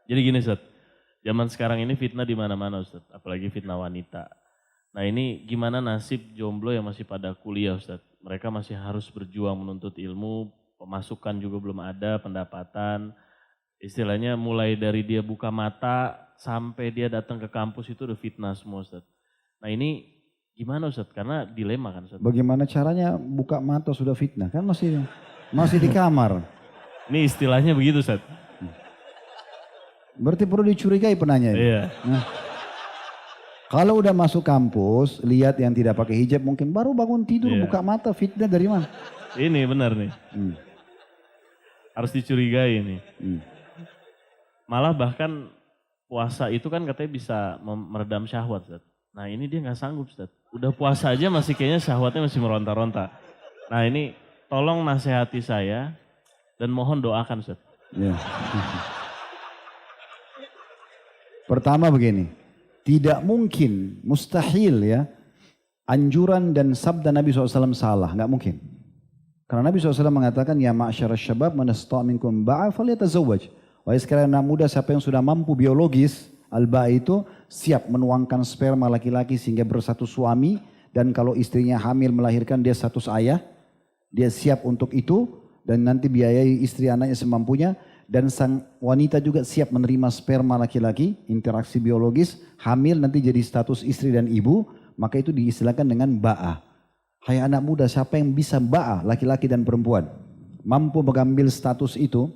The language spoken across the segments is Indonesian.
Jadi gini Ustaz, zaman sekarang ini fitnah di mana-mana Ustaz, apalagi fitnah wanita. Nah ini gimana nasib jomblo yang masih pada kuliah Ustaz? Mereka masih harus berjuang menuntut ilmu, pemasukan juga belum ada, pendapatan. Istilahnya mulai dari dia buka mata sampai dia datang ke kampus itu udah fitnah semua Ustaz. Nah ini gimana Ustaz? Karena dilema kan Ustaz. Bagaimana caranya buka mata sudah fitnah? Kan masih di kamar. Ini istilahnya begitu Ustaz. Berarti perlu dicurigai penanya ini. Iya. Nah, kalau udah masuk kampus, lihat yang tidak pakai hijab mungkin baru bangun tidur Iya. buka mata fitnah dari mana? Ini benar nih. Harus dicurigai nih. Malah bahkan puasa itu kan katanya bisa meredam syahwat Ustaz. Nah ini dia nggak sanggup Ustaz. Udah puasa aja masih kayaknya syahwatnya masih meronta-ronta. Nah ini tolong nasihati saya dan mohon doakan Ustaz. Ya. Pertama begini, tidak mungkin, mustahil ya, anjuran dan sabda Nabi SAW salah, nggak mungkin. Karena Nabi SAW mengatakan, ya ma'asyara syabab man istata' minkum ba'a falyatazawwaj. Wahai sekalian anak muda, siapa yang sudah mampu biologis, al-ba'a itu siap menuangkan sperma laki-laki sehingga bersatu suami, dan kalau istrinya hamil melahirkan dia status ayah, dia siap untuk itu, dan nanti biayai istri anaknya semampunya, dan sang wanita juga siap menerima sperma laki-laki, interaksi biologis, hamil nanti jadi status istri dan ibu, maka itu diistilahkan dengan ba'a. Hai anak muda, siapa yang bisa ba'a, laki-laki dan perempuan, mampu mengambil status itu,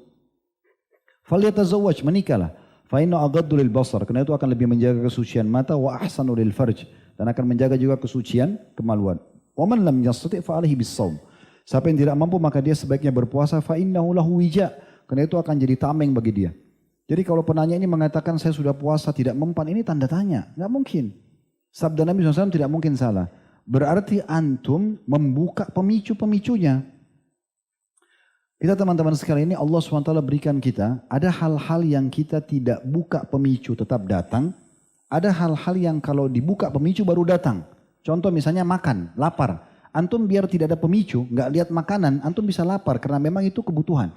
falyatazawwaj, menikahlah. Fa inna aghaddu lil basar, karena itu akan lebih menjaga kesucian mata, wa ahsanu lil farj, dan akan menjaga juga kesucian kemaluan. Wa man lam yastati' fa alaihi bis-shaum. Siapa yang tidak mampu maka dia sebaiknya berpuasa, fa innahu lahu wija, karena itu akan jadi tameng bagi dia. Jadi kalau penanya ini mengatakan saya sudah puasa tidak mempan, ini tanda tanya, nggak mungkin. Sabda Nabi SAW tidak mungkin salah. Berarti antum membuka pemicu-pemicunya. Kita teman-teman sekalian ini Allah SWT berikan kita, ada hal-hal yang kita tidak buka pemicu tetap datang, ada hal-hal yang kalau dibuka pemicu baru datang. Contoh misalnya makan, lapar. Antum biar tidak ada pemicu, nggak lihat makanan, antum bisa lapar karena memang itu kebutuhan.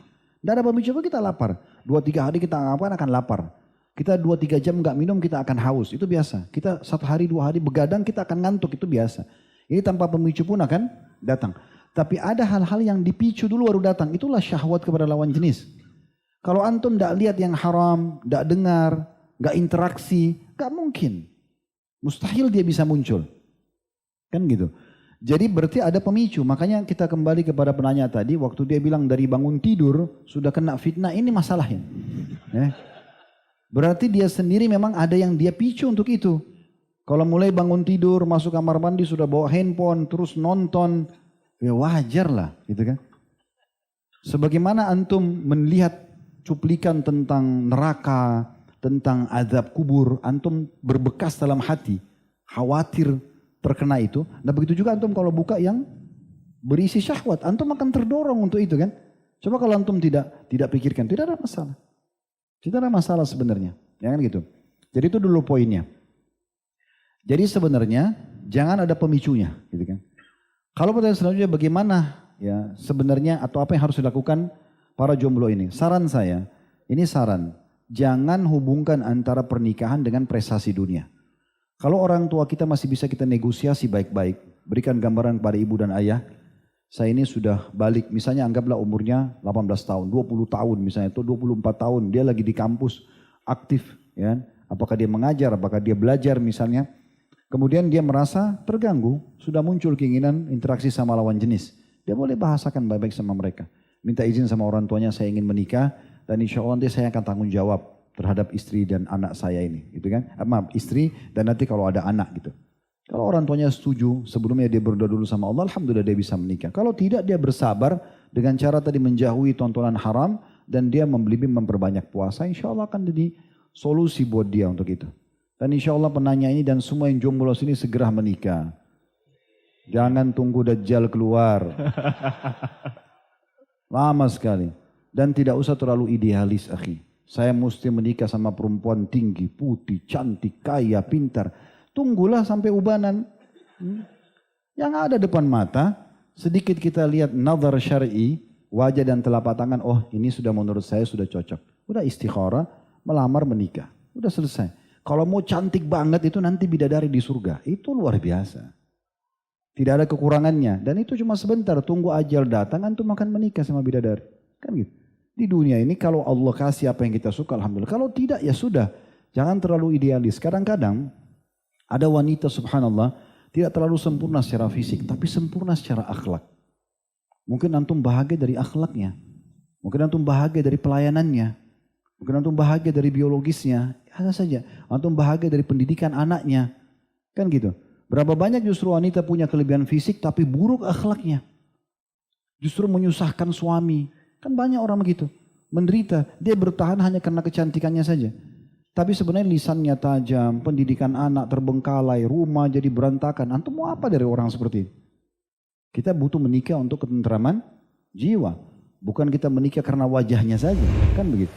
Tidak ada pemicu apa kita lapar. 2-3 hari kita akan lapar. Kita 2-3 jam nggak minum kita akan haus, itu biasa. Kita 1 hari 2 hari begadang kita akan ngantuk, itu biasa. Ini tanpa pemicu pun akan datang. Tapi ada hal-hal yang dipicu dulu baru datang. Itulah syahwat kepada lawan jenis. Kalau antum tidak lihat yang haram, tidak dengar, nggak interaksi, nggak mungkin. Mustahil dia bisa muncul. Kan gitu. Jadi berarti ada pemicu. Makanya kita kembali kepada penanya tadi, waktu dia bilang dari bangun tidur sudah kena fitnah, ini masalahnya. Berarti dia sendiri memang ada yang dia picu untuk itu. Kalau mulai bangun tidur, masuk kamar mandi sudah bawa handphone, terus nonton, ya wajar lah, gitu kan. Sebagaimana antum melihat cuplikan tentang neraka, tentang azab kubur, antum berbekas dalam hati, khawatir terkena itu. Nah begitu juga antum kalau buka yang berisi syahwat, antum akan terdorong untuk itu kan. Coba kalau antum tidak pikirkan, tidak ada masalah. Tidak ada masalah sebenarnya, ya kan gitu. Jadi itu dulu poinnya. Jadi sebenarnya jangan ada pemicunya, gitu kan. Kalau pertanyaan selanjutnya bagaimana ya sebenarnya atau apa yang harus dilakukan para jomblo ini? Saran saya, ini saran, jangan hubungkan antara pernikahan dengan prestasi dunia. Kalau orang tua kita masih bisa kita negosiasi baik-baik, berikan gambaran kepada ibu dan ayah, saya ini sudah balik, misalnya anggaplah umurnya 18 tahun, 20 tahun misalnya, atau 24 tahun, dia lagi di kampus, aktif, ya. Apakah dia mengajar, apakah dia belajar misalnya, kemudian dia merasa terganggu, sudah muncul keinginan interaksi sama lawan jenis, dia boleh bahasakan baik-baik sama mereka, minta izin sama orang tuanya, saya ingin menikah, dan insya Allah nanti saya akan tanggung jawab terhadap istri dan anak saya ini, gitu kan? Maaf, istri dan nanti kalau ada anak gitu. Kalau orang tuanya setuju, sebelumnya dia berdoa dulu sama Allah, alhamdulillah dia bisa menikah. Kalau tidak dia bersabar dengan cara tadi menjauhi tontonan haram dan dia memperbanyak puasa, insya Allah akan jadi solusi buat dia untuk itu. Dan insya Allah penanya ini dan semua yang jomblo sini segera menikah. Jangan tunggu Dajjal keluar. Lama sekali. Dan tidak usah terlalu idealis, akhi. Saya mesti menikah sama perempuan tinggi, putih, cantik, kaya, pintar. Tunggulah sampai ubanan. Yang ada depan mata, sedikit kita lihat nazar syar'i, wajah dan telapak tangan, oh ini sudah menurut saya sudah cocok. Udah istikharah, melamar menikah. Udah selesai. Kalau mau cantik banget itu nanti bidadari di surga. Itu luar biasa. Tidak ada kekurangannya. Dan itu cuma sebentar. Tunggu ajal datang antum akan menikah sama bidadari. Kan gitu. Di dunia ini kalau Allah kasih apa yang kita suka alhamdulillah. Kalau tidak ya sudah. Jangan terlalu idealis. Kadang-kadang ada wanita subhanallah tidak terlalu sempurna secara fisik. Tapi sempurna secara akhlak. Mungkin antum bahagia dari akhlaknya. Mungkin antum bahagia dari pelayanannya. Mungkin antum bahagia dari biologisnya. Ada saja. Antum bahagia dari pendidikan anaknya. Kan gitu. Berapa banyak justru wanita punya kelebihan fisik tapi buruk akhlaknya. Justru menyusahkan suami. Kan banyak orang begitu. Menderita. Dia bertahan hanya karena kecantikannya saja. Tapi sebenarnya lisannya tajam. Pendidikan anak terbengkalai. Rumah jadi berantakan. Antum mau apa dari orang seperti ini? Kita butuh menikah untuk ketentraman jiwa. Bukan kita menikah karena wajahnya saja. Kan begitu.